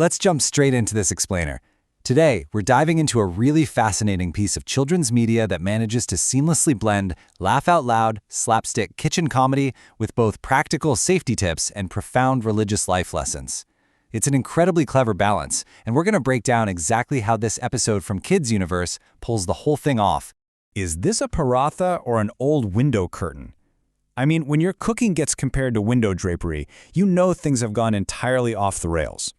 Let's jump straight into this explainer. Today, we're diving into a really fascinating piece of children's media that manages to seamlessly blend laugh-out-loud, slapstick kitchen comedy with both practical safety tips and profound religious life lessons. It's an incredibly clever balance, and we're going to break down exactly how this episode from Kids Universe pulls the whole thing off. Is this a paratha or an old window curtain? I mean, when your cooking gets compared to window drapery, you know things have gone entirely off the rails.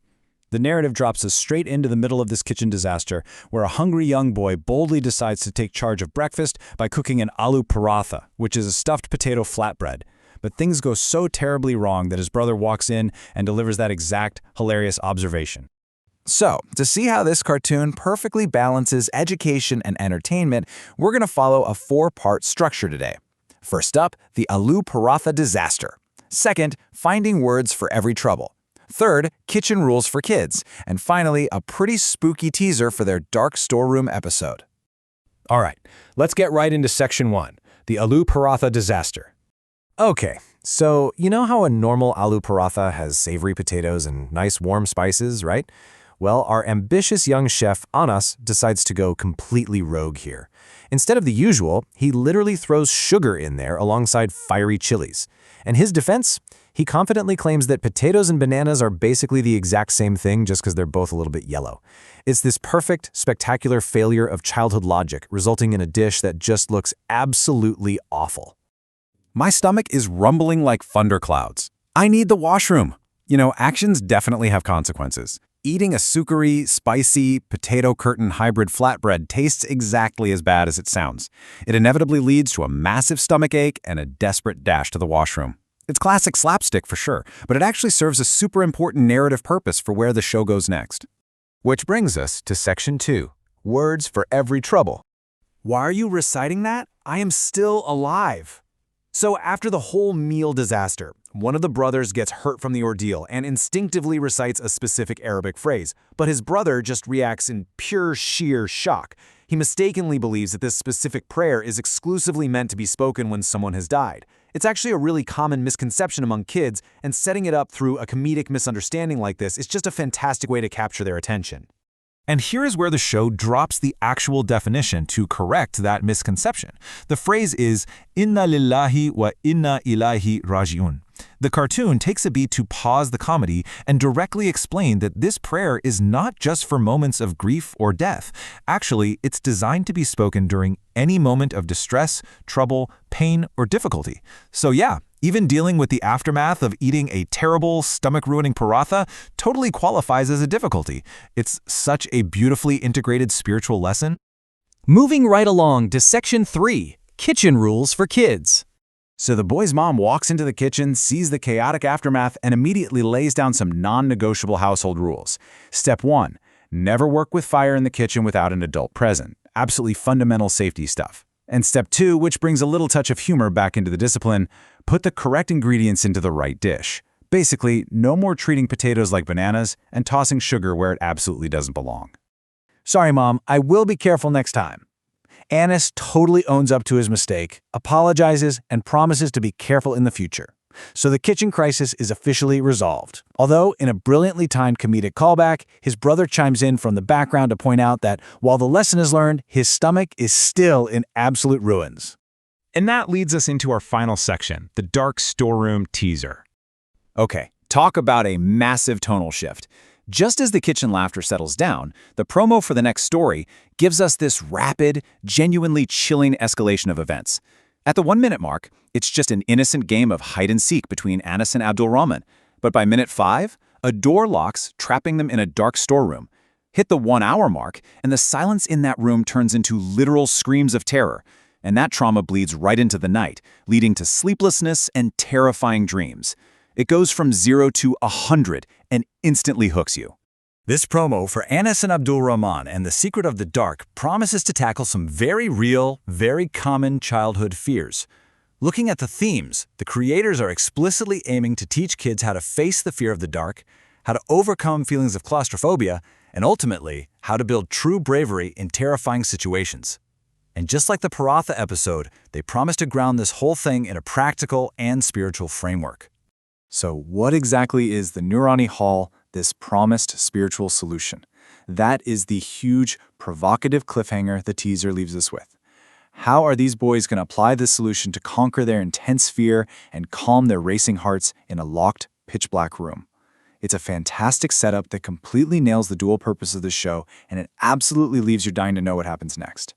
The narrative drops us straight into the middle of this kitchen disaster, where a hungry young boy boldly decides to take charge of breakfast by cooking an aloo paratha, which is a stuffed potato flatbread. But things go so terribly wrong that his brother walks in and delivers that exact hilarious observation. So, to see how this cartoon perfectly balances education and entertainment, we're going to follow a four-part structure today. First up, the Aloo Paratha disaster. Second, finding words for every trouble. Third, kitchen rules for kids. And finally, a pretty spooky teaser for their dark storeroom episode. All right, let's get right into Section 1, the Aloo Paratha disaster. Okay, so you know how a normal aloo paratha has savory potatoes and nice warm spices, right? Well, our ambitious young chef, Anas, decides to go completely rogue here. Instead of the usual, he literally throws sugar in there alongside fiery chilies. And his defense? He confidently claims that potatoes and bananas are basically the exact same thing just because they're both a little bit yellow. It's this perfect, spectacular failure of childhood logic, resulting in a dish that just looks absolutely awful. My stomach is rumbling like thunderclouds. I need the washroom. You know, actions definitely have consequences. Eating a sukari, spicy, potato curtain hybrid flatbread tastes exactly as bad as it sounds. It inevitably leads to a massive stomach ache and a desperate dash to the washroom. It's classic slapstick for sure, but it actually serves a super important narrative purpose for where the show goes next. Which brings us to Section 2, words for every trouble. Why are you reciting that? I am still alive. So after the whole meal disaster, one of the brothers gets hurt from the ordeal and instinctively recites a specific Arabic phrase, but his brother just reacts in pure sheer shock. He mistakenly believes that this specific prayer is exclusively meant to be spoken when someone has died. It's actually a really common misconception among kids, and setting it up through a comedic misunderstanding like this is just a fantastic way to capture their attention. And here is where the show drops the actual definition to correct that misconception. The phrase is, Inna lillahi wa inna ilaihi raji'un. The cartoon takes a beat to pause the comedy and directly explain that this prayer is not just for moments of grief or death. Actually, it's designed to be spoken during any moment of distress, trouble, pain, or difficulty. So yeah, even dealing with the aftermath of eating a terrible, stomach-ruining paratha totally qualifies as a difficulty. It's such a beautifully integrated spiritual lesson. Moving right along to Section 3, kitchen rules for kids. So the boy's mom walks into the kitchen, sees the chaotic aftermath, and immediately lays down some non-negotiable household rules. Step 1, never work with fire in the kitchen without an adult present. Absolutely fundamental safety stuff. And Step 2, which brings a little touch of humor back into the discipline, put the correct ingredients into the right dish. Basically, no more treating potatoes like bananas and tossing sugar where it absolutely doesn't belong. Sorry, Mom, I will be careful next time. Anas totally owns up to his mistake, apologizes, and promises to be careful in the future. So the kitchen crisis is officially resolved. Although, in a brilliantly timed comedic callback, his brother chimes in from the background to point out that while the lesson is learned, his stomach is still in absolute ruins. And that leads us into our final section, the dark storeroom teaser. Okay, talk about a massive tonal shift. Just as the kitchen laughter settles down, the promo for the next story gives us this rapid, genuinely chilling escalation of events. At the 1-minute mark, it's just an innocent game of hide-and-seek between Anas and Abdul Rahman. But by minute 5, a door locks, trapping them in a dark storeroom. Hit the 1-hour mark, and the silence in that room turns into literal screams of terror. And that trauma bleeds right into the night, leading to sleeplessness and terrifying dreams. It goes from 0 to 100 and instantly hooks you. This promo for Anas and Abdul Rahman and The Secret of the Dark promises to tackle some very real, very common childhood fears. Looking at the themes, the creators are explicitly aiming to teach kids how to face the fear of the dark, how to overcome feelings of claustrophobia, and ultimately, how to build true bravery in terrifying situations. And just like the Paratha episode, they promise to ground this whole thing in a practical and spiritual framework. So what exactly is the Nurani Hall, this promised spiritual solution. That is the huge, provocative cliffhanger the teaser leaves us with. How are these boys going to apply this solution to conquer their intense fear and calm their racing hearts in a locked, pitch-black room? It's a fantastic setup that completely nails the dual purpose of the show, and it absolutely leaves you dying to know what happens next.